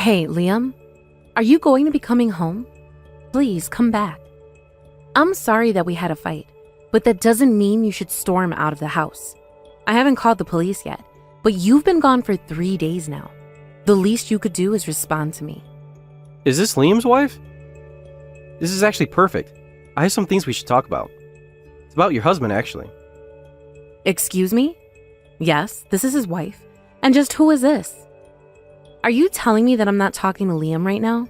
Hey, Liam, are you going to be coming home? Please come back. I'm sorry that we had a fight, but that doesn't mean you should storm out of the house. I haven't called the police yet, but you've been gone for 3 days now. The least you could do is respond to me. Is this Liam's wife? This is actually perfect. I have some things we should talk about. It's about your husband, actually. Excuse me? Yes, this is his wife. And just who is this? Are you telling me that I'm not talking to Liam right now?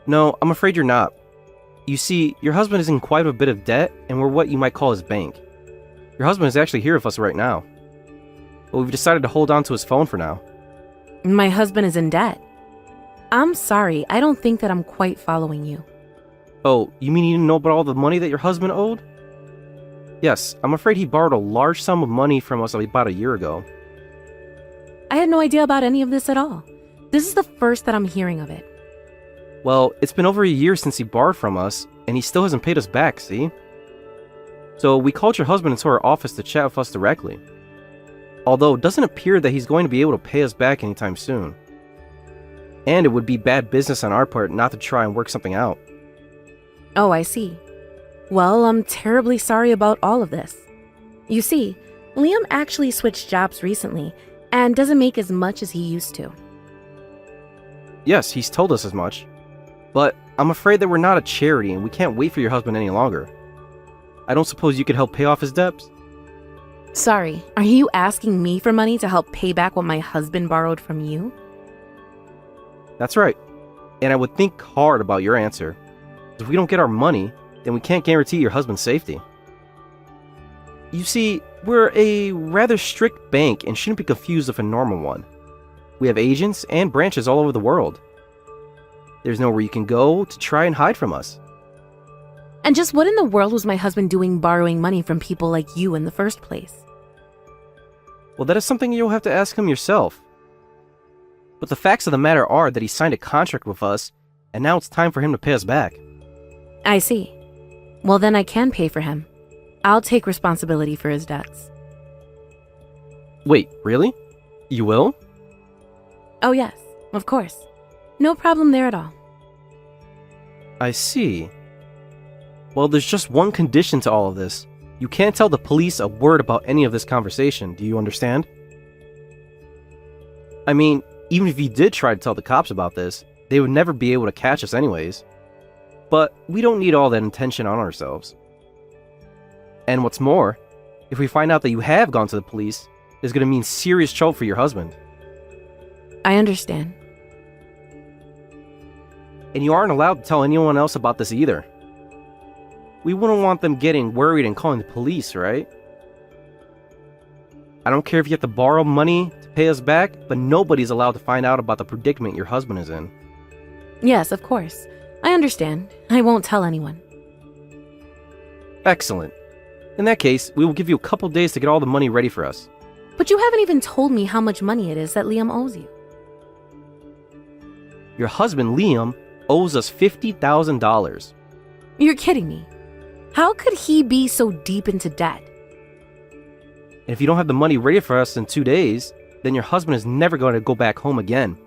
No, I'm afraid you're not. You see, your husband is in quite a bit of debt, and we're what you might call his bank. Your husband is actually here with us right now. But we've decided to hold on to his phone for now. My husband is in debt. I'm sorry, I don't think that I'm quite following you. Oh, you mean you didn't know about all the money that your husband owed? Yes, I'm afraid he borrowed a large sum of money from us about a year ago. I had no idea about any of this at all. This is the first that I'm hearing of it. Well, it's been over a year since he borrowed from us, and he still hasn't paid us back, see? So we called your husband into our office to chat with us directly. Although it doesn't appear that he's going to be able to pay us back anytime soon. And it would be bad business on our part not to try and work something out. Oh, I see. Well, I'm terribly sorry about all of this. You see, Liam actually switched jobs recently and doesn't make as much as he used to. Yes, he's told us as much. But I'm afraid that we're not a charity and we can't wait for your husband any longer. I don't suppose you could help pay off his debts? Sorry, are you asking me for money to help pay back what my husband borrowed from you? That's right. And I would think hard about your answer. If we don't get our money, then we can't guarantee your husband's safety. You see, we're a rather strict bank and shouldn't be confused with a normal one. We have agents and branches all over the world. There's nowhere you can go to try and hide from us. And just what in the world was my husband doing borrowing money from people like you in the first place? Well, that is something you'll have to ask him yourself. But the facts of the matter are that he signed a contract with us, and now it's time for him to pay us back. I see. Well, then I can pay for him. I'll take responsibility for his debts. Wait, really? You will? Oh yes, of course. No problem there at all. I see. Well, there's just one condition to all of this. You can't tell the police a word about any of this conversation, do you understand? I mean, even if you did try to tell the cops about this, they would never be able to catch us anyways. But we don't need all that attention on ourselves. And what's more, if we find out that you have gone to the police, it's going to mean serious trouble for your husband. I understand. And you aren't allowed to tell anyone else about this either. We wouldn't want them getting worried and calling the police, right? I don't care if you have to borrow money to pay us back, but nobody's allowed to find out about the predicament your husband is in. Yes, of course. I understand. I won't tell anyone. Excellent. In that case, we will give you a couple days to get all the money ready for us. But you haven't even told me how much money it is that Liam owes you. Your husband, Liam, owes us $50,000. You're kidding me. How could he be so deep into debt? And if you don't have the money ready for us in 2 days, then your husband is never going to go back home again.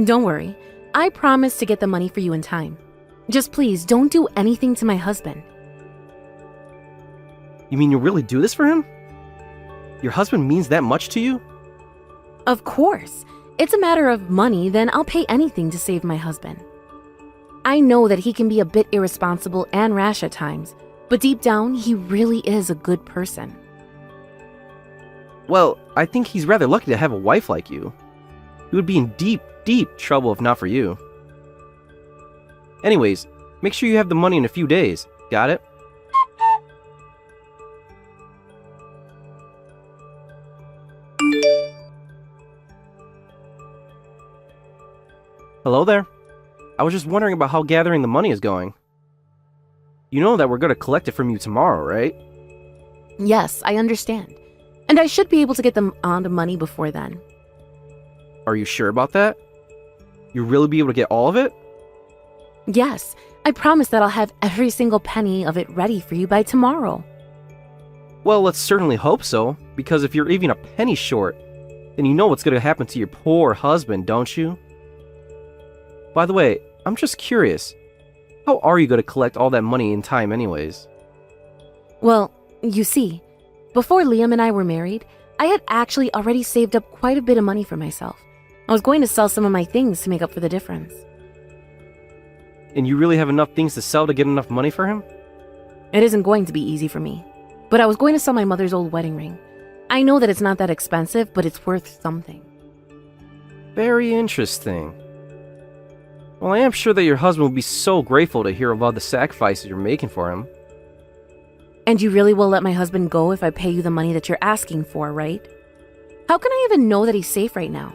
Don't worry. I promise to get the money for you in time. Just please don't do anything to my husband. You mean you'll really do this for him? Your husband means that much to you? Of course. It's a matter of money, then I'll pay anything to save my husband. I know that he can be a bit irresponsible and rash at times, but deep down, he really is a good person. Well, I think he's rather lucky to have a wife like you. He would be in deep, deep trouble if not for you. Anyways, make sure you have the money in a few days. Got it? Hello there. I was just wondering about how gathering the money is going. You know that we're going to collect it from you tomorrow, right? Yes, I understand. And I should be able to get them on the money before then. Are you sure about that? You'll really be able to get all of it? Yes, I promise that I'll have every single penny of it ready for you by tomorrow. Well, let's certainly hope so, because if you're even a penny short, then you know what's going to happen to your poor husband, don't you? By the way, I'm just curious. How are you going to collect all that money in time anyways? Well, you see, before Liam and I were married, I had actually already saved up quite a bit of money for myself. I was going to sell some of my things to make up for the difference. And you really have enough things to sell to get enough money for him? It isn't going to be easy for me, but I was going to sell my mother's old wedding ring. I know that it's not that expensive, but it's worth something. Very interesting. Well, I am sure that your husband will be so grateful to hear about the sacrifices you're making for him. And you really will let my husband go if I pay you the money that you're asking for, right? How can I even know that he's safe right now?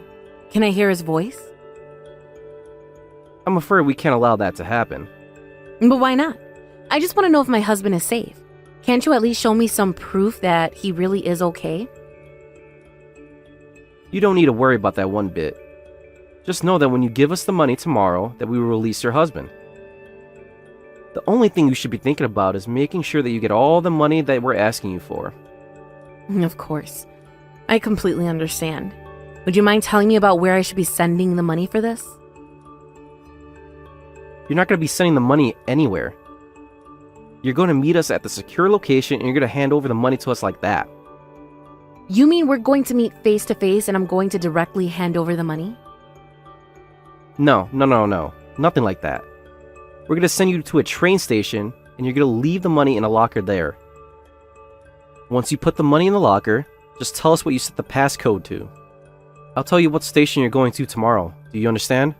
Can I hear his voice? I'm afraid we can't allow that to happen. But why not? I just want to know if my husband is safe. Can't you at least show me some proof that he really is okay? You don't need to worry about that one bit. Just know that when you give us the money tomorrow, that we will release your husband. The only thing you should be thinking about is making sure that you get all the money that we're asking you for. Of course. I completely understand. Would you mind telling me about where I should be sending the money for this? You're not going to be sending the money anywhere. You're going to meet us at the secure location and you're going to hand over the money to us like that. You mean we're going to meet face to face and I'm going to directly hand over the money? No. Nothing like that. We're going to send you to a train station and you're going to leave the money in a locker there. Once you put the money in the locker, just tell us what you set the passcode to. I'll tell you what station you're going to tomorrow. Do you understand?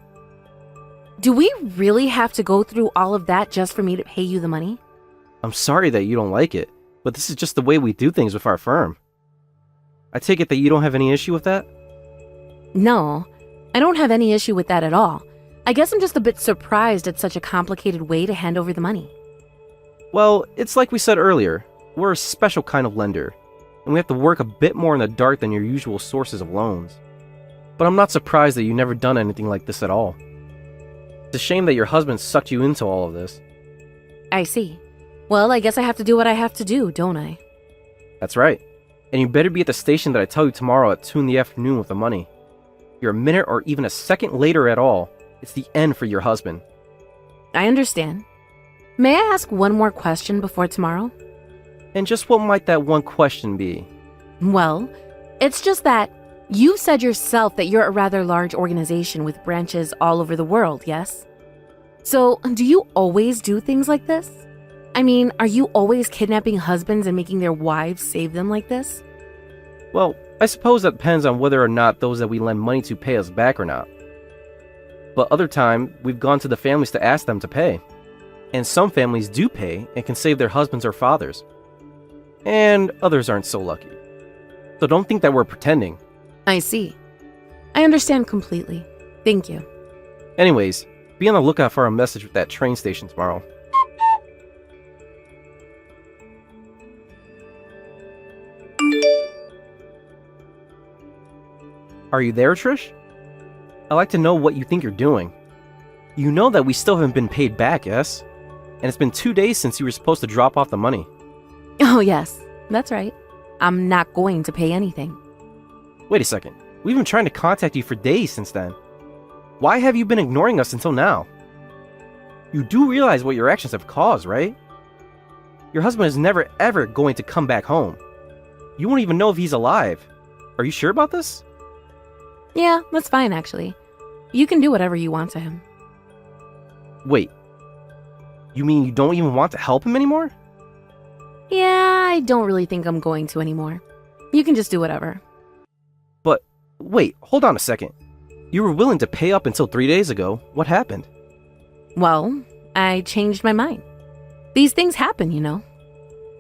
Do we really have to go through all of that just for me to pay you the money? I'm sorry that you don't like it, but this is just the way we do things with our firm. I take it that you don't have any issue with that? No, I don't have any issue with that at all. I guess I'm just a bit surprised at such a complicated way to hand over the money. Well, it's like we said earlier. We're a special kind of lender, and we have to work a bit more in the dark than your usual sources of loans. But I'm not surprised that you've never done anything like this at all. It's a shame that your husband sucked you into all of this. I see. Well, I guess I have to do what I have to do, don't I? That's right. And you better be at the station that I tell you tomorrow at 2 in the afternoon with the money. You're a minute or even a second later at all, it's the end for your husband. I understand. May I ask one more question before tomorrow? And just what might that one question be? Well, it's just that you said yourself that you're a rather large organization with branches all over the world, yes? So, do you always do things like this? I mean, are you always kidnapping husbands and making their wives save them like this? Well, I suppose that depends on whether or not those that we lend money to pay us back or not. But other time, we've gone to the families to ask them to pay. And some families do pay and can save their husbands or fathers. And others aren't so lucky. So don't think that we're pretending. I see. I understand completely. Thank you. Anyways, be on the lookout for a message with that train station tomorrow. Are you there, Trish? I'd like to know what you think you're doing. You know that we still haven't been paid back, yes? And it's been 2 days since you were supposed to drop off the money. Oh, yes. That's right. I'm not going to pay anything. Wait a second. We've been trying to contact you for days since then. Why have you been ignoring us until now? You do realize what your actions have caused, right? Your husband is never ever going to come back home. You won't even know if he's alive. Are you sure about this? Yeah, that's fine, actually. You can do whatever you want to him. Wait. You mean you don't even want to help him anymore? Yeah, I don't really think I'm going to anymore. You can just do whatever. But, wait, hold on a second. You were willing to pay up until 3 days ago. What happened? Well, I changed my mind. These things happen, you know.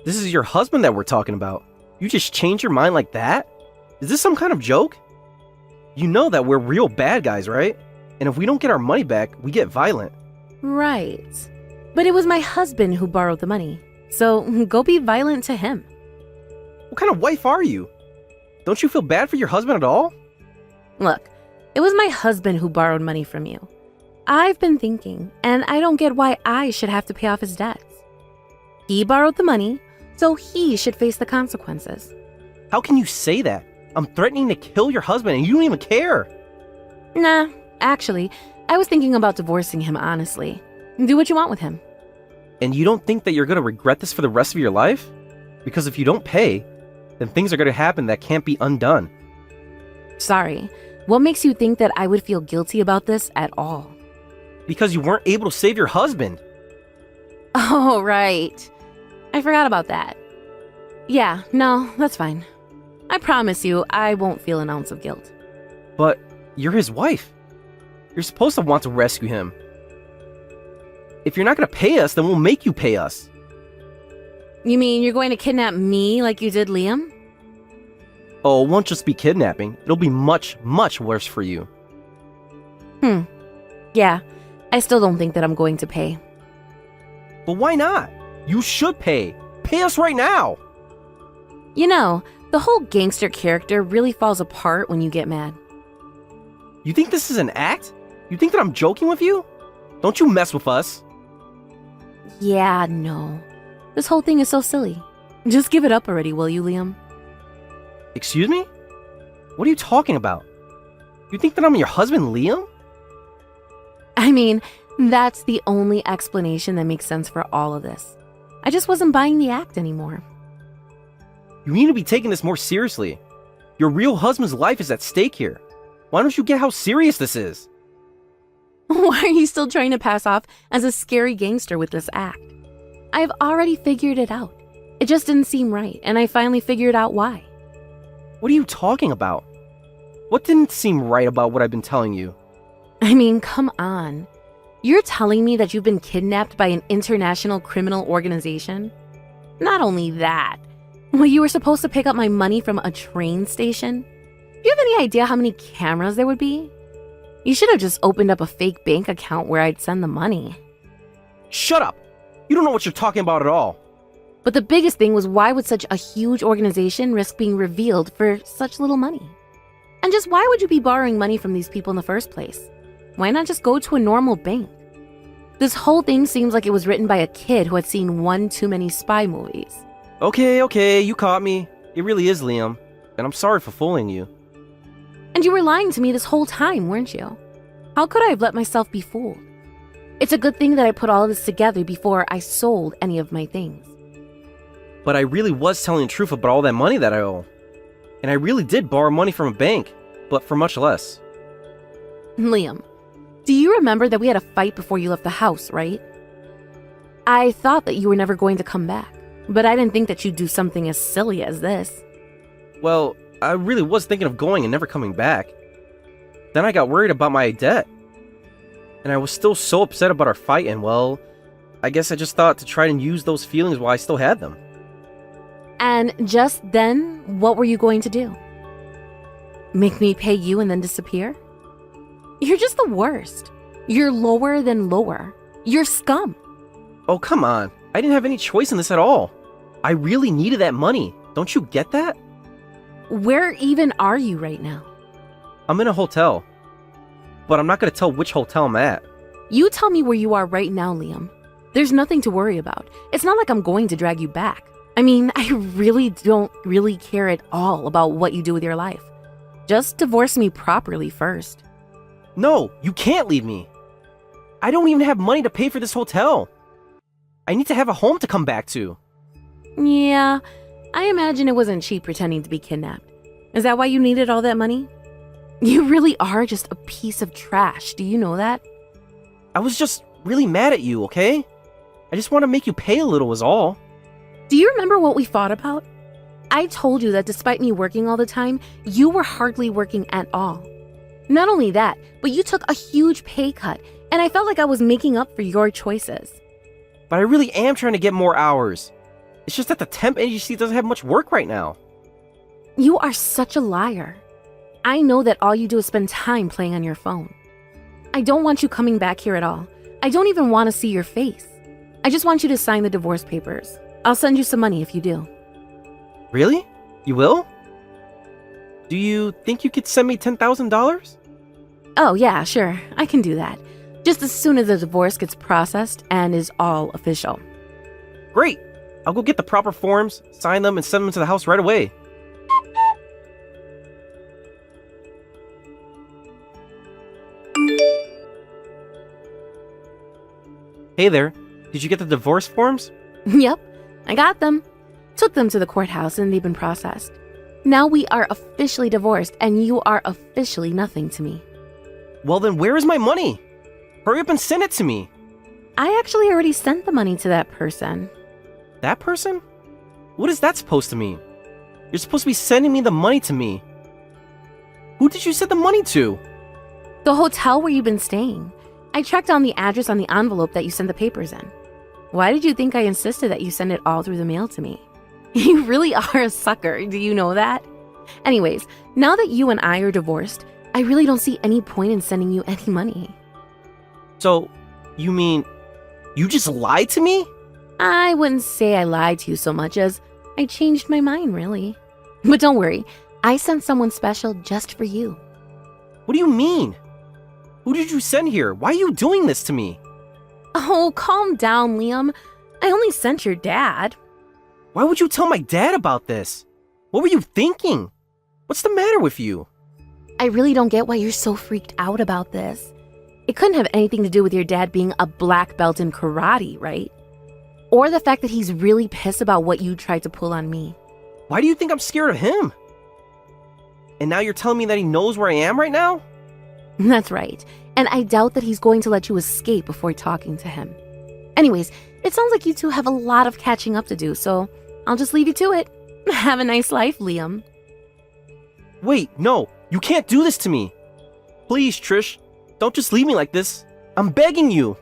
This is your husband that we're talking about. You just changed your mind like that? Is this some kind of joke? You know that we're real bad guys, right? And if we don't get our money back, we get violent. Right. But it was my husband who borrowed the money. So go be violent to him. What kind of wife are you? Don't you feel bad for your husband at all? Look, it was my husband who borrowed money from you. I've been thinking, and I don't get why I should have to pay off his debts. He borrowed the money, so he should face the consequences. How can you say that? I'm threatening to kill your husband and you don't even care. Nah, Actually, I was thinking about divorcing him, honestly. Do what you want with him. And you don't think that you're going to regret this for the rest of your life? Because if you don't pay, then things are going to happen that can't be undone. Sorry, what makes you think that I would feel guilty about this at all? Because you weren't able to save your husband. Oh, right. I forgot about that. Yeah, no, that's fine. I promise you, I won't feel an ounce of guilt. But you're his wife. You're supposed to want to rescue him. If you're not going to pay us, then we'll make you pay us. You mean you're going to kidnap me like you did Liam? Oh, it won't just be kidnapping. It'll be much, much worse for you. Yeah, I still don't think that I'm going to pay. But why not? You should pay. Pay us right now. You know, the whole gangster character really falls apart when you get mad. You think this is an act? You think that I'm joking with you? Don't you mess with us. Yeah, no. This whole thing is so silly. Just give it up already, will you, Liam? Excuse me? What are you talking about? You think that I'm your husband, Liam? I mean, that's the only explanation that makes sense for all of this. I just wasn't buying the act anymore. You need to be taking this more seriously. Your real husband's life is at stake here. Why don't you get how serious this is? Why are you still trying to pass off as a scary gangster with this act? I've already figured it out. It just didn't seem right, and I finally figured out why. What are you talking about? What didn't seem right about what I've been telling you? I mean, come on. You're telling me that you've been kidnapped by an international criminal organization? Not only that, well, you were supposed to pick up my money from a train station? Do you have any idea how many cameras there would be? You should have just opened up a fake bank account where I'd send the money. Shut up! You don't know what you're talking about at all. But the biggest thing was, why would such a huge organization risk being revealed for such little money? And just why would you be borrowing money from these people in the first place? Why not just go to a normal bank? This whole thing seems like it was written by a kid who had seen one too many spy movies. Okay, you caught me. It really is Liam, and I'm sorry for fooling you. And you were lying to me this whole time, weren't you? How could I have let myself be fooled? It's a good thing that I put all of this together before I sold any of my things. But I really was telling the truth about all that money that I owe. And I really did borrow money from a bank, but for much less. Liam, do you remember that we had a fight before you left the house, right? I thought that you were never going to come back, but I didn't think that you'd do something as silly as this. Well, I really was thinking of going and never coming back. Then I got worried about my debt. And I was still so upset about our fight, and well, I guess I just thought to try and use those feelings while I still had them. And just then, what were you going to do? Make me pay you and then disappear? You're just the worst. You're lower than lower. You're scum. Oh, come on. I didn't have any choice in this at all. I really needed that money. Don't you get that? Where even are you right now? I'm in a hotel. But I'm not going to tell which hotel I'm at. You tell me where you are right now, Liam. There's nothing to worry about. It's not like I'm going to drag you back. I mean, I really don't care at all about what you do with your life. Just divorce me properly first. No, you can't leave me. I don't even have money to pay for this hotel. I need to have a home to come back to. Yeah, I imagine it wasn't cheap pretending to be kidnapped. Is that why you needed all that money? You really are just a piece of trash. Do you know that? I was just really mad at you, okay? I just want to make you pay a little is all. Do you remember what we fought about? I told you that despite me working all the time, you were hardly working at all. Not only that, but you took a huge pay cut, and I felt like I was making up for your choices. But I really am trying to get more hours. It's just that the temp agency doesn't have much work right now. You are such a liar. I know that all you do is spend time playing on your phone. I don't want you coming back here at all. I don't even want to see your face. I just want you to sign the divorce papers. I'll send you some money if you do. Really? You will? Do you think you could send me $10,000? Oh, yeah, sure. I can do that. Just as soon as the divorce gets processed and is all official. Great! I'll go get the proper forms, sign them, and send them to the house right away. Hey there, did you get the divorce forms? Yep, I got them. Took them to the courthouse and they've been processed. Now we are officially divorced and you are officially nothing to me. Well then, where is my money? Hurry up and send it to me. I actually already sent the money to that person. That person? What is that supposed to mean? You're supposed to be sending me the money to me. Who did you send the money to? The hotel where you've been staying. I tracked down the address on the envelope that you sent the papers in. Why did you think I insisted that you send it all through the mail to me? You really are a sucker, do you know that? Anyways, now that you and I are divorced, I really don't see any point in sending you any money. So, you mean you just lied to me? I wouldn't say I lied to you so much as I changed my mind, really. But don't worry, I sent someone special just for you. What do you mean? Who did you send here? Why are you doing this to me? Oh, calm down, Liam. I only sent your dad. Why would you tell my dad about this? What were you thinking? What's the matter with you? I really don't get why you're so freaked out about this. It couldn't have anything to do with your dad being a black belt in karate, right? Or the fact that he's really pissed about what you tried to pull on me. Why do you think I'm scared of him? And now you're telling me that he knows where I am right now? That's right. And I doubt that he's going to let you escape before talking to him. Anyways, it sounds like you two have a lot of catching up to do, so I'll just leave you to it. Have a nice life, Liam. Wait, no, you can't do this to me. Please, Trish, don't just leave me like this. I'm begging you.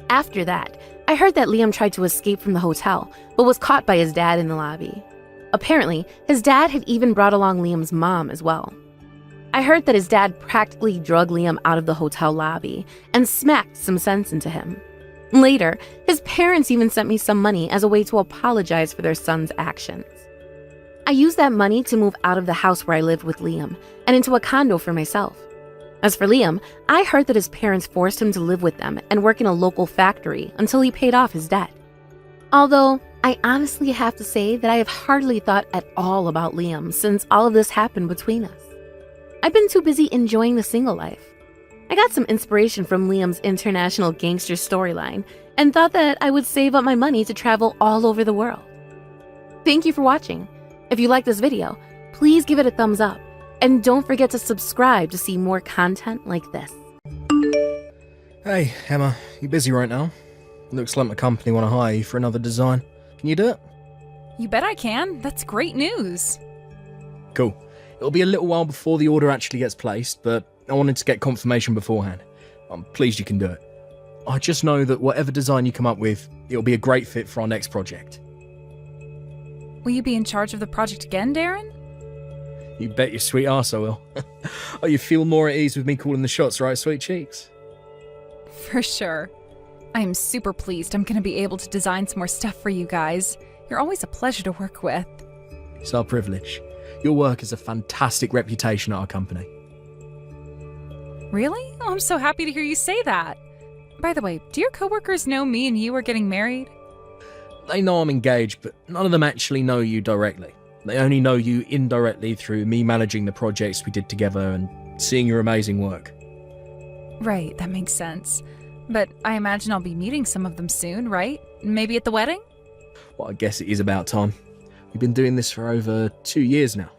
After that, I heard that Liam tried to escape from the hotel, but was caught by his dad in the lobby. Apparently, his dad had even brought along Liam's mom as well. I heard that his dad practically drug Liam out of the hotel lobby and smacked some sense into him. Later, his parents even sent me some money as a way to apologize for their son's actions. I used that money to move out of the house where I lived with Liam and into a condo for myself. As for Liam, I heard that his parents forced him to live with them and work in a local factory until he paid off his debt. Although, I honestly have to say that I have hardly thought at all about Liam since all of this happened between us. I've been too busy enjoying the single life. I got some inspiration from Liam's international gangster storyline and thought that I would save up my money to travel all over the world. Thank you for watching. If you like this video, please give it a thumbs up and don't forget to subscribe to see more content like this. Hey, Emma, you busy right now? Looks like my company want to hire you for another design. Can you do it? You bet I can. That's great news. Cool. It'll be a little while before the order actually gets placed, but I wanted to get confirmation beforehand. I'm pleased you can do it. I just know that whatever design you come up with, it'll be a great fit for our next project. Will you be in charge of the project again, Darren? You bet your sweet arse I will. Oh, you feel more at ease with me calling the shots, right, sweet cheeks? For sure. I am super pleased I'm going to be able to design some more stuff for you guys. You're always a pleasure to work with. It's our privilege. Your work has a fantastic reputation at our company. Really? Oh, I'm so happy to hear you say that. By the way, do your coworkers know me and you are getting married? They know I'm engaged, but none of them actually know you directly. They only know you indirectly through me managing the projects we did together and seeing your amazing work. Right, that makes sense. But I imagine I'll be meeting some of them soon, right? Maybe at the wedding? Well, I guess it is about time. We've been doing this for over 2 years now.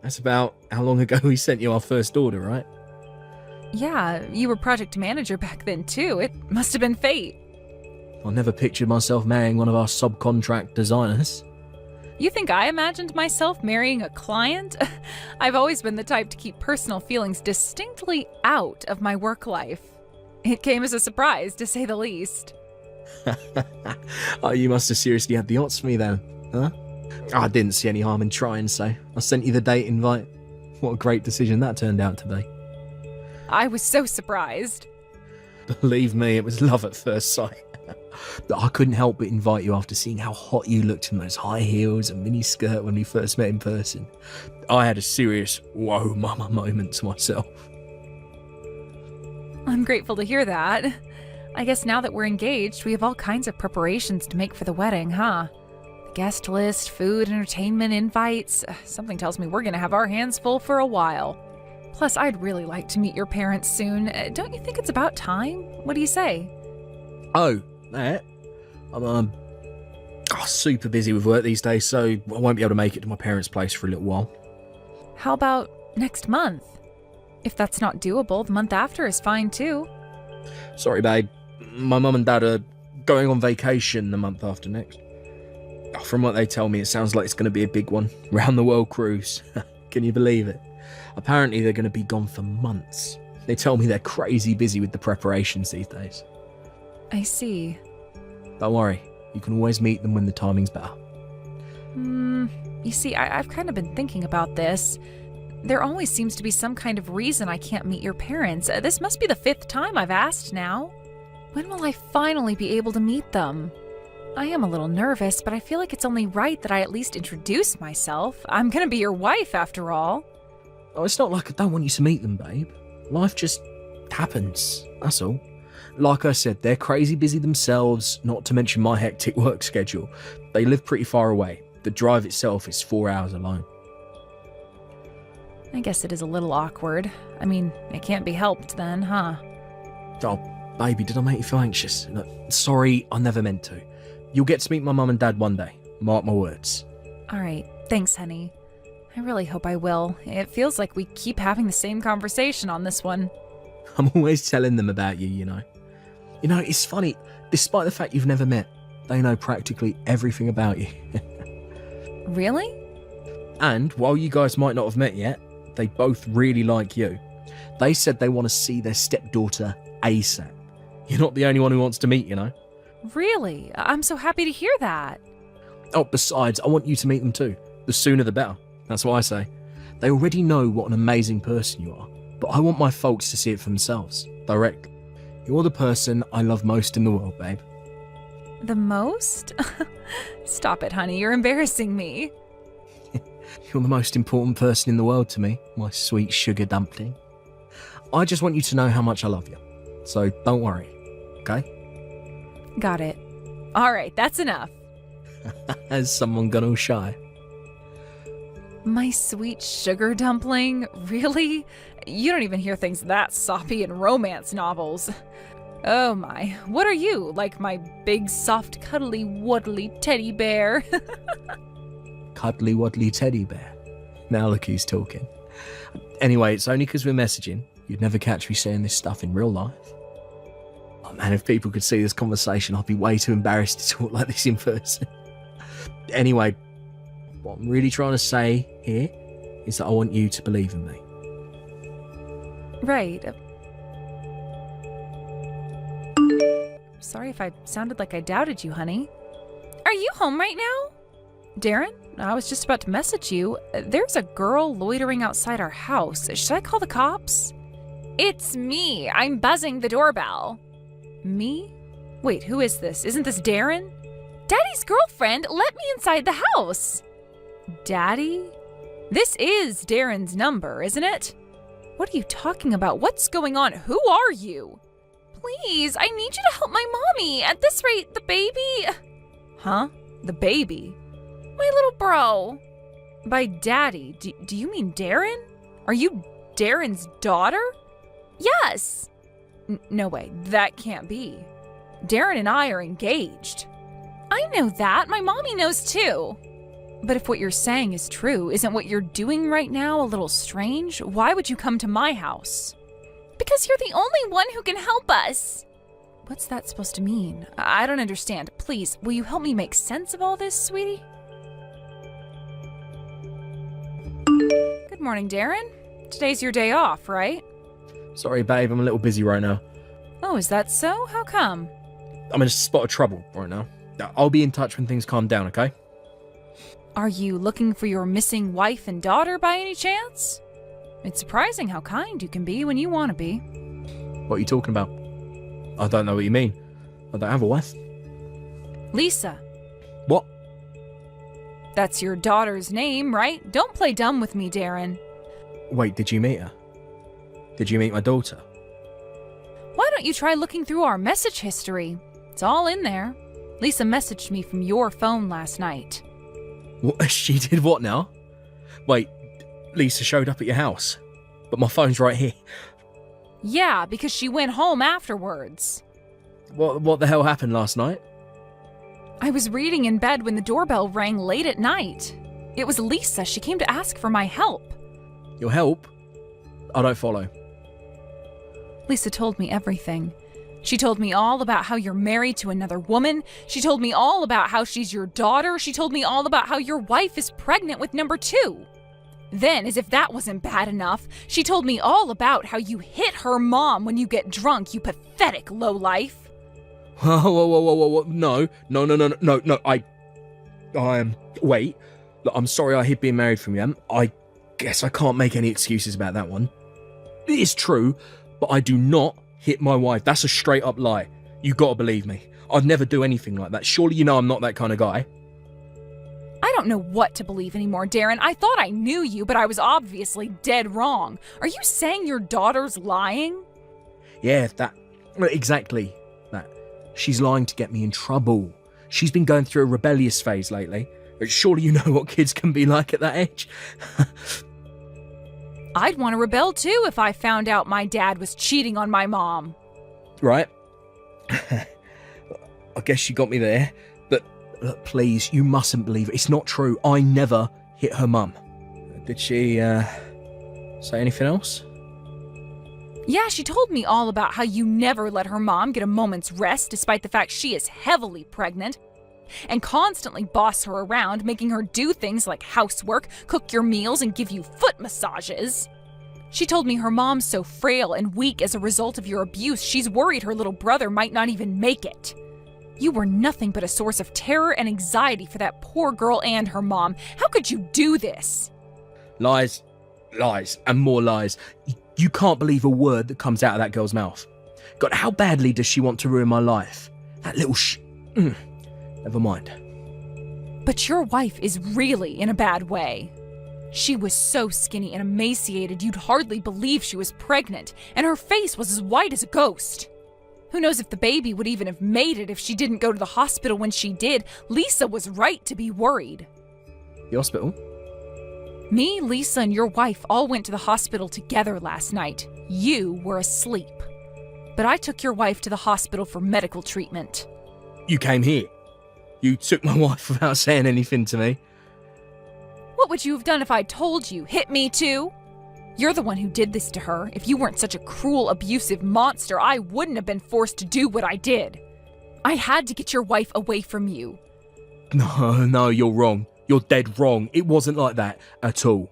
That's about how long ago we sent you our first order, right? Yeah, you were project manager back then too. It must have been fate. I never pictured myself marrying one of our subcontract designers. You think I imagined myself marrying a client? I've always been the type to keep personal feelings distinctly out of my work life. It came as a surprise, to say the least. Oh, you must have seriously had the odds for me then, huh? I didn't see any harm in trying, so I sent you the date invite. What a great decision that turned out to be. I was so surprised. Believe me, it was love at first sight. I couldn't help but invite you after seeing how hot you looked in those high heels and mini skirt when we first met in person. I had a serious whoa mama moment to myself. I'm grateful to hear that. I guess now that we're engaged, we have all kinds of preparations to make for the wedding, huh? The Guest list, food, entertainment, invites. Something tells me we're gonna have our hands full for a while. Plus, I'd really like to meet your parents soon. Don't you think it's about time? What do you say? Oh, that? I'm super busy with work these days, so I won't be able to make it to my parents' place for a little while. How about next month? If that's not doable, the month after is fine too. Sorry, babe. My mum and dad are going on vacation the month after next. From what they tell me, it sounds like it's going to be a big one. Round the world cruise. Can you believe it? Apparently they're going to be gone for months. They tell me they're crazy busy with the preparations these days. I see. Don't worry, you can always meet them when the timing's better. You see, I've kind of been thinking about this. There always seems to be some kind of reason I can't meet your parents. This must be the 5th time I've asked now. When will I finally be able to meet them? I am a little nervous, but I feel like it's only right that I at least introduce myself. I'm gonna be your wife, after all. Oh, it's not like I don't want you to meet them, babe. Life just happens, that's all. Like I said, they're crazy busy themselves, not to mention my hectic work schedule. They live pretty far away. The drive itself is 4 hours alone. I guess it is a little awkward. I mean, it can't be helped then, huh? Oh, baby, did I make you feel anxious? No, sorry, I never meant to. You'll get to meet my mum and dad one day. Mark my words. All right, thanks, honey. I really hope I will. It feels like we keep having the same conversation on this one. I'm always telling them about you, you know. You know, it's funny. Despite the fact you've never met, they know practically everything about you. Really? And while you guys might not have met yet, they both really like you. They said they want to see their stepdaughter ASAP. You're not the only one who wants to meet, you know. Really? I'm so happy to hear that. Oh, besides, I want you to meet them too. The sooner the better. That's what I say. They already know what an amazing person you are, but I want my folks to see it for themselves, directly. You're the person I love most in the world, babe. The most? Stop it, honey. You're embarrassing me. You're the most important person in the world to me, my sweet sugar dumpling. I just want you to know how much I love you. So don't worry, okay? Got it. All right, that's enough. Has someone gone all shy? My sweet sugar dumpling? Really? You don't even hear things that soppy in romance novels. Oh my, what are you? Like my big, soft, cuddly, waddly teddy bear? Cuddly waddly teddy bear. Now look who's talking. Anyway, it's only because we're messaging. You'd never catch me saying this stuff in real life. Oh man, if people could see this conversation, I'd be way too embarrassed to talk like this in person. Anyway, what I'm really trying to say here is that I want you to believe in me. Right. Sorry if I sounded like I doubted you, honey. Are you home right now? Darren, I was just about to message you. There's a girl loitering outside our house. Should I call the cops? It's me. I'm buzzing the doorbell. Me? Wait, who is this? Isn't this Darren? Daddy's girlfriend, let me inside the house. Daddy? This is Darren's number, isn't it? What are you talking about? What's going on? Who are you? Please, I need you to help my mommy. At this rate, the baby... Huh? The baby? My little bro. By daddy, do you mean Darren? Are you Darren's daughter? Yes. No way, that can't be. Darren and I are engaged. I know that. My mommy knows too. But if what you're saying is true, isn't what you're doing right now a little strange? Why would you come to my house? Because you're the only one who can help us. What's that supposed to mean? I don't understand. Please, will you help me make sense of all this, sweetie? Good morning, Darren. Today's your day off, right? Sorry, babe, I'm a little busy right now. Oh, is that so? How come? I'm in a spot of trouble right now. I'll be in touch when things calm down, okay? Are you looking for your missing wife and daughter by any chance? It's surprising how kind you can be when you want to be. What are you talking about? I don't know what you mean. I don't have a wife. Lisa. What? That's your daughter's name, right? Don't play dumb with me, Darren. Wait, did you meet her? Did you meet my daughter? Why don't you try looking through our message history? It's all in there. Lisa messaged me from your phone last night. What, she did what now? Wait, Lisa showed up at your house, but my phone's right here. Yeah, because she went home afterwards. What the hell happened last night? I was reading in bed when the doorbell rang late at night. It was Lisa. She came to ask for my help. Your help? I don't follow. Lisa told me everything. She told me all about how you're married to another woman. She told me all about how she's your daughter. She told me all about how your wife is pregnant with number 2. Then, as if that wasn't bad enough, she told me all about how you hit her mom when you get drunk, you pathetic lowlife. Whoa. No. Wait. Look, I'm sorry I hid being married from you. I guess I can't make any excuses about that one. It is true, but I do not hit my wife. That's a straight up lie. You gotta believe me. I'd never do anything like that. Surely you know I'm not that kind of guy. I don't know what to believe anymore, Darren. I thought I knew you, but I was obviously dead wrong. Are you saying your daughter's lying? Yeah, exactly that. She's lying to get me in trouble. She's been going through a rebellious phase lately. Surely you know what kids can be like at that age. I'd want to rebel too if I found out my dad was cheating on my mom. Right. I guess you got me there. But look, please, you mustn't believe it. It's not true. I never hit her mum. Did she say anything else? Yeah, she told me all about how you never let her mom get a moment's rest despite the fact she is heavily pregnant, and constantly boss her around, making her do things like housework, cook your meals, and give you foot massages. She told me her mom's so frail and weak as a result of your abuse, she's worried her little brother might not even make it. You were nothing but a source of terror and anxiety for that poor girl and her mom. How could you do this? Lies, and more lies. You can't believe a word that comes out of that girl's mouth. God, how badly does she want to ruin my life? That little Never mind. But your wife is really in a bad way. She was so skinny and emaciated you'd hardly believe she was pregnant, and her face was as white as a ghost. Who knows if the baby would even have made it if she didn't go to the hospital when she did. Lisa was right to be worried. The hospital? Me, Lisa, and your wife all went to the hospital together last night. You were asleep. But I took your wife to the hospital for medical treatment. You came here. You took my wife without saying anything to me. What would you have done if I told you? Hit me too? You're the one who did this to her. If you weren't such a cruel, abusive monster, I wouldn't have been forced to do what I did. I had to get your wife away from you. No, you're wrong. You're dead wrong. It wasn't like that at all.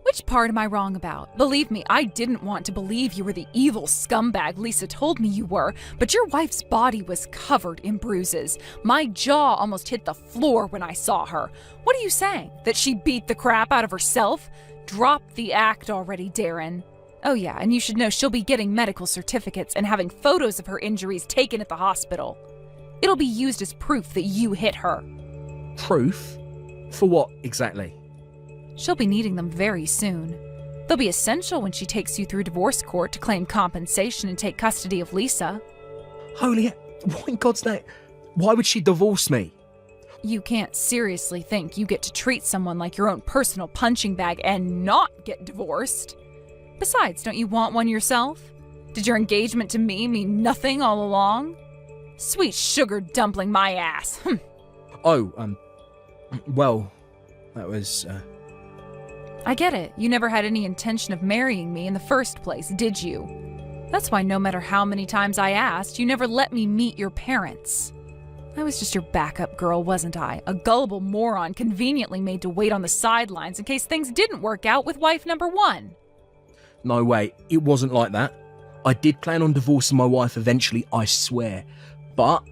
Which part am I wrong about? Believe me, I didn't want to believe you were the evil scumbag Lisa told me you were, but your wife's body was covered in bruises. My jaw almost hit the floor when I saw her. What are you saying? That she beat the crap out of herself? Drop the act already, Darren. Oh yeah, and you should know she'll be getting medical certificates and having photos of her injuries taken at the hospital. It'll be used as proof that you hit her. Proof? For what exactly? She'll be needing them very soon. They'll be essential when she takes you through divorce court to claim compensation and take custody of Lisa. Holy, what in God's name? Why would she divorce me? You can't seriously think you get to treat someone like your own personal punching bag and not get divorced. Besides, don't you want one yourself? Did your engagement to me mean nothing all along? Sweet sugar dumpling my ass. Well, that was, I get it. You never had any intention of marrying me in the first place, did you? That's why no matter how many times I asked, you never let me meet your parents. I was just your backup girl, wasn't I? A gullible moron conveniently made to wait on the sidelines in case things didn't work out with wife number 1. No way, it wasn't like that. I did plan on divorcing my wife eventually, I swear. But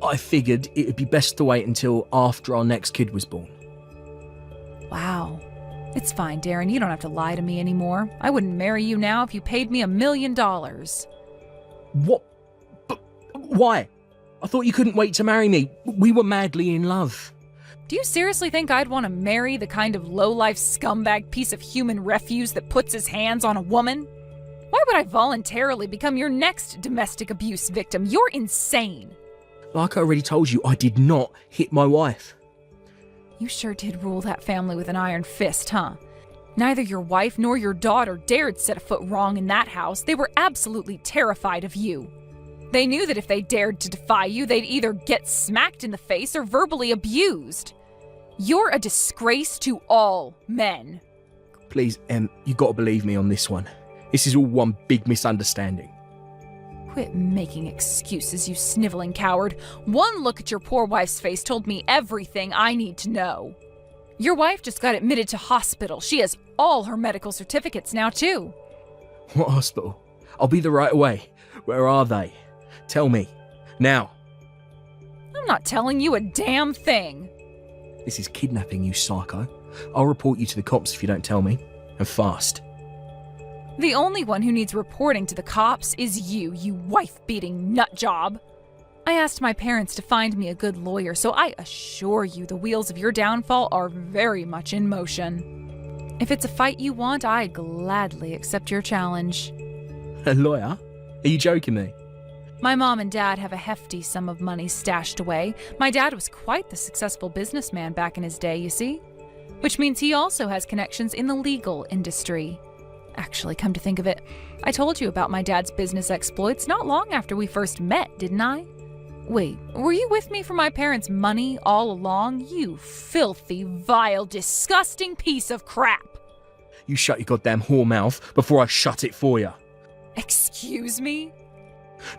I figured it would be best to wait until after our next kid was born. Wow. It's fine, Darren. You don't have to lie to me anymore. I wouldn't marry you now if you paid me $1 million. What? But why? I thought you couldn't wait to marry me. We were madly in love. Do you seriously think I'd want to marry the kind of low-life scumbag piece of human refuse that puts his hands on a woman? Why would I voluntarily become your next domestic abuse victim? You're insane. Like I already told you, I did not hit my wife. You sure did rule that family with an iron fist, huh? Neither your wife nor your daughter dared set a foot wrong in that house. They were absolutely terrified of you. They knew that if they dared to defy you, they'd either get smacked in the face or verbally abused. You're a disgrace to all men. Please, you gotta believe me on this one. This is all one big misunderstanding. Quit making excuses, you sniveling coward. One look at your poor wife's face told me everything I need to know. Your wife just got admitted to hospital. She has all her medical certificates now, too. What hospital? I'll be there right away. Where are they? Tell me. Now. I'm not telling you a damn thing. This is kidnapping, you psycho. I'll report you to the cops if you don't tell me. And fast. The only one who needs reporting to the cops is you wife-beating nutjob. I asked my parents to find me a good lawyer, so I assure you the wheels of your downfall are very much in motion. If it's a fight you want, I gladly accept your challenge. A lawyer? Are you joking me? My mom and dad have a hefty sum of money stashed away. My dad was quite the successful businessman back in his day, you see? Which means he also has connections in the legal industry. Actually, come to think of it, I told you about my dad's business exploits not long after we first met, didn't I? Wait, were you with me for my parents' money all along? You filthy, vile, disgusting piece of crap! You shut your goddamn whore mouth before I shut it for you. Excuse me?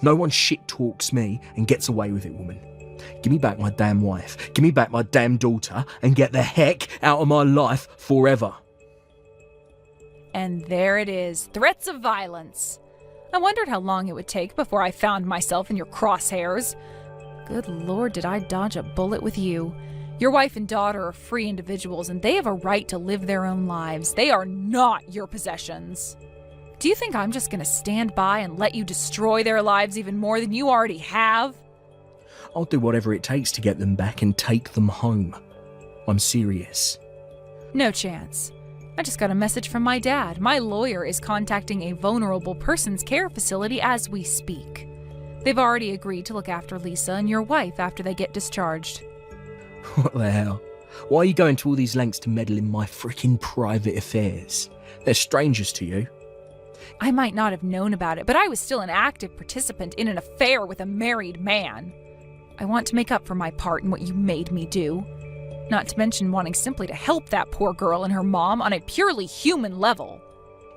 No one shit talks me and gets away with it, woman. Give me back my damn wife, give me back my damn daughter, and get the heck out of my life forever. And there it is, threats of violence. I wondered how long it would take before I found myself in your crosshairs. Good Lord, did I dodge a bullet with you. Your wife and daughter are free individuals, and they have a right to live their own lives. They are not your possessions. Do you think I'm just going to stand by and let you destroy their lives even more than you already have? I'll do whatever it takes to get them back and take them home. I'm serious. No chance. I just got a message from my dad. My lawyer is contacting a vulnerable person's care facility as we speak. They've already agreed to look after Lisa and your wife after they get discharged. What the hell? Why are you going to all these lengths to meddle in my freaking private affairs? They're strangers to you. I might not have known about it, but I was still an active participant in an affair with a married man. I want to make up for my part in what you made me do. Not to mention wanting simply to help that poor girl and her mom on a purely human level.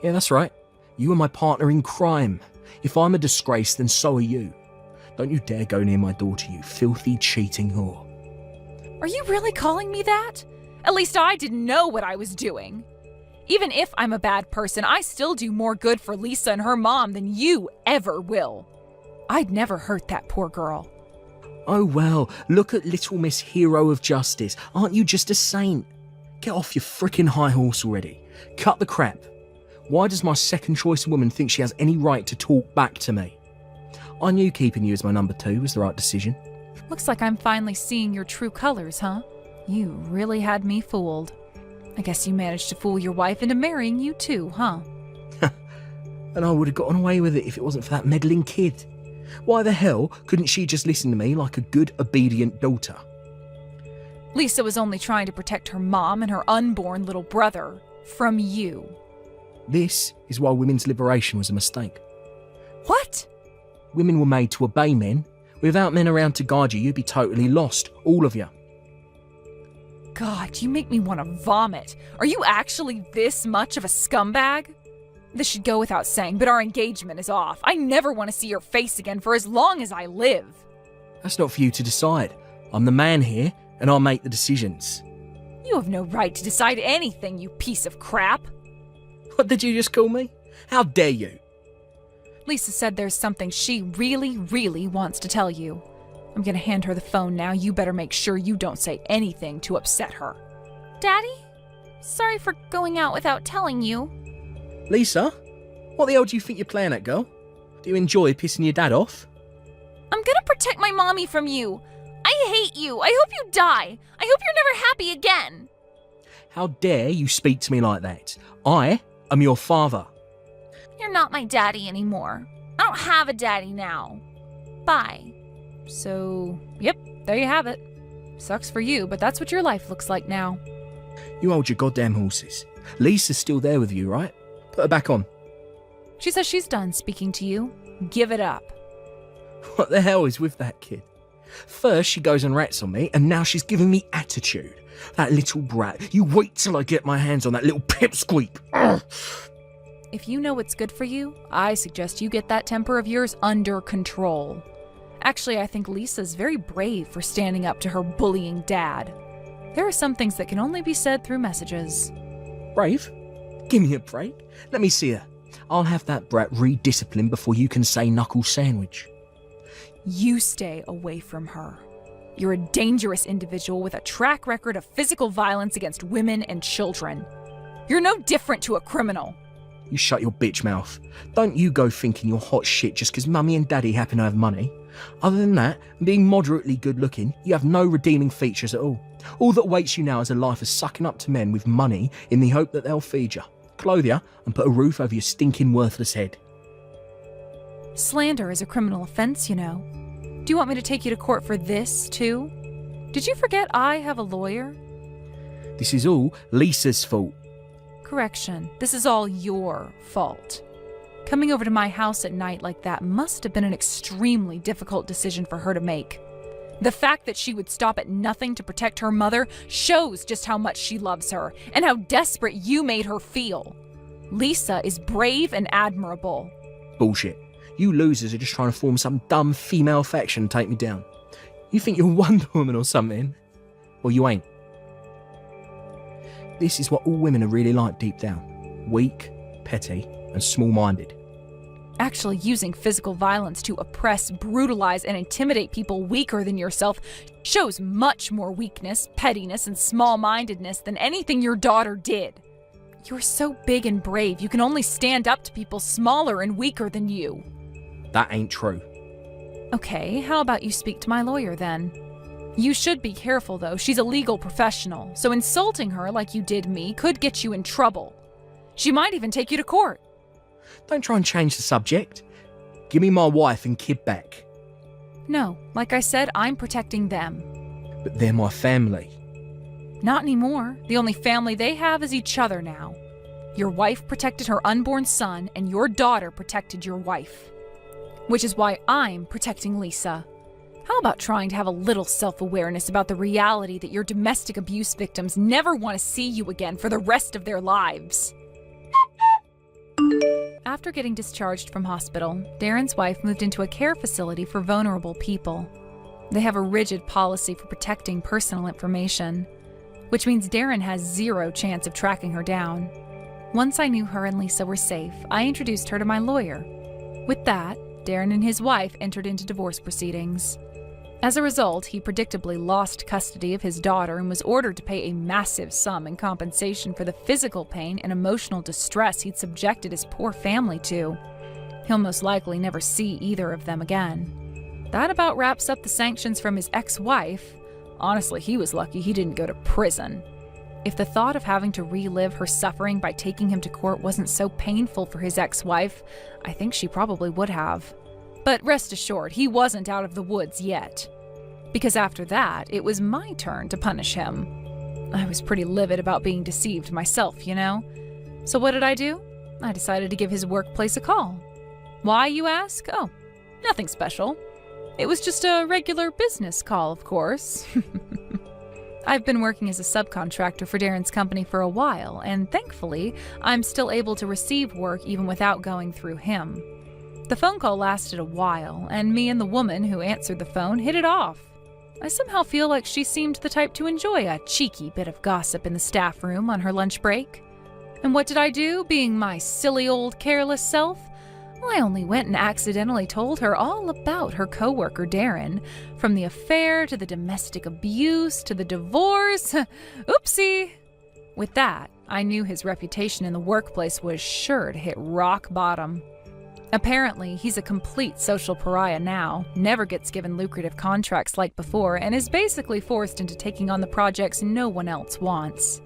Yeah, that's right. You are my partner in crime. If I'm a disgrace, then so are you. Don't you dare go near my daughter, you filthy, cheating whore. Are you really calling me that? At least I didn't know what I was doing. Even if I'm a bad person, I still do more good for Lisa and her mom than you ever will. I'd never hurt that poor girl. Oh well, look at Little Miss Hero of Justice. Aren't you just a saint? Get off your frickin' high horse already. Cut the crap. Why does my second choice woman think she has any right to talk back to me? I knew keeping you as my number 2 was the right decision. Looks like I'm finally seeing your true colors, huh? You really had me fooled. I guess you managed to fool your wife into marrying you too, huh? And I would have gotten away with it if it wasn't for that meddling kid. Why the hell couldn't she just listen to me like a good, obedient daughter? Lisa was only trying to protect her mom and her unborn little brother from you. This is why women's liberation was a mistake. What? Women were made to obey men. Without men around to guide you, you'd be totally lost, all of you. God, you make me want to vomit. Are you actually this much of a scumbag? This should go without saying, but our engagement is off. I never want to see your face again for as long as I live. That's not for you to decide. I'm the man here, and I'll make the decisions. You have no right to decide anything, you piece of crap. What did you just call me? How dare you? Lisa said there's something she really, really wants to tell you. I'm gonna hand her the phone now. You better make sure you don't say anything to upset her. Daddy? Sorry for going out without telling you. Lisa? What the hell do you think you're playing at, girl? Do you enjoy pissing your dad off? I'm gonna protect my mommy from you. I hate you. I hope you die. I hope you're never happy again. How dare you speak to me like that? I am your father. You're not my daddy anymore. I don't have a daddy now. Bye. So, yep, there you have it. Sucks for you, but that's what your life looks like now. You hold your goddamn horses. Lisa's still there with you, right? Put her back on. She says she's done speaking to you. Give it up. What the hell is with that kid? First she goes and rats on me, and now she's giving me attitude. That little brat. You wait till I get my hands on that little pipsqueak. Ugh. If you know what's good for you, I suggest you get that temper of yours under control. Actually, I think Lisa's very brave for standing up to her bullying dad. There are some things that can only be said through messages. Brave? Give me a break. Let me see her. I'll have that brat redisciplined before you can say knuckle sandwich. You stay away from her. You're a dangerous individual with a track record of physical violence against women and children. You're no different to a criminal. You shut your bitch mouth. Don't you go thinking you're hot shit just because mummy and daddy happen to have money. Other than that, being moderately good looking, you have no redeeming features at all. All that awaits you now is a life of sucking up to men with money in the hope that they'll feed you, clothe you, and put a roof over your stinking worthless head. Slander is a criminal offense, you know. Do you want me to take you to court for this, too? Did you forget I have a lawyer? This is all Lisa's fault. Correction, this is all your fault. Coming over to my house at night like that must have been an extremely difficult decision for her to make. The fact that she would stop at nothing to protect her mother shows just how much she loves her and how desperate you made her feel. Lisa is brave and admirable. Bullshit. You losers are just trying to form some dumb female faction and take me down. You think you're Wonder Woman or something? Well, you ain't. This is what all women are really like deep down. Weak, petty, and small-minded. Actually using physical violence to oppress, brutalize, and intimidate people weaker than yourself shows much more weakness, pettiness, and small-mindedness than anything your daughter did. You're so big and brave, you can only stand up to people smaller and weaker than you. That ain't true. Okay, how about you speak to my lawyer then? You should be careful though, she's a legal professional, so insulting her like you did me could get you in trouble. She might even take you to court. Don't try and change the subject. Give me my wife and kid back. No, like I said, I'm protecting them. But they're my family. Not anymore. The only family they have is each other now. Your wife protected her unborn son, and your daughter protected your wife. Which is why I'm protecting Lisa. How about trying to have a little self-awareness about the reality that your domestic abuse victims never want to see you again for the rest of their lives? After getting discharged from hospital, Darren's wife moved into a care facility for vulnerable people. They have a rigid policy for protecting personal information, which means Darren has zero chance of tracking her down. Once I knew her and Lisa were safe, I introduced her to my lawyer. With that, Darren and his wife entered into divorce proceedings. As a result, he predictably lost custody of his daughter and was ordered to pay a massive sum in compensation for the physical pain and emotional distress he'd subjected his poor family to. He'll most likely never see either of them again. That about wraps up the sanctions from his ex-wife. Honestly, he was lucky he didn't go to prison. If the thought of having to relive her suffering by taking him to court wasn't so painful for his ex-wife, I think she probably would have. But rest assured, he wasn't out of the woods yet. Because after that, it was my turn to punish him. I was pretty livid about being deceived myself, you know? So what did I do? I decided to give his workplace a call. Why, you ask? Oh, nothing special. It was just a regular business call, of course. I've been working as a subcontractor for Darren's company for a while, and thankfully, I'm still able to receive work even without going through him. The phone call lasted a while, and me and the woman who answered the phone hit it off. I somehow feel like she seemed the type to enjoy a cheeky bit of gossip in the staff room on her lunch break. And what did I do, being my silly old careless self? Well, I only went and accidentally told her all about her coworker Darren, from the affair to the domestic abuse to the divorce. Oopsie! With that, I knew his reputation in the workplace was sure to hit rock bottom. Apparently, he's a complete social pariah now, never gets given lucrative contracts like before, and is basically forced into taking on the projects no one else wants.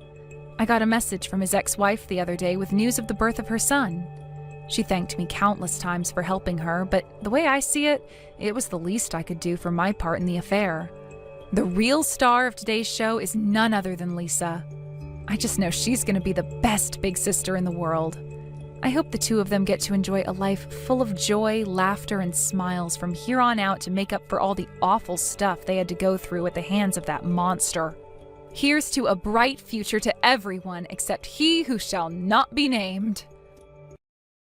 I got a message from his ex-wife the other day with news of the birth of her son. She thanked me countless times for helping her, but the way I see it, it was the least I could do for my part in the affair. The real star of today's show is none other than Lisa. I just know she's going to be the best big sister in the world. I hope the two of them get to enjoy a life full of joy, laughter, and smiles from here on out to make up for all the awful stuff they had to go through at the hands of that monster. Here's to a bright future to everyone except he who shall not be named.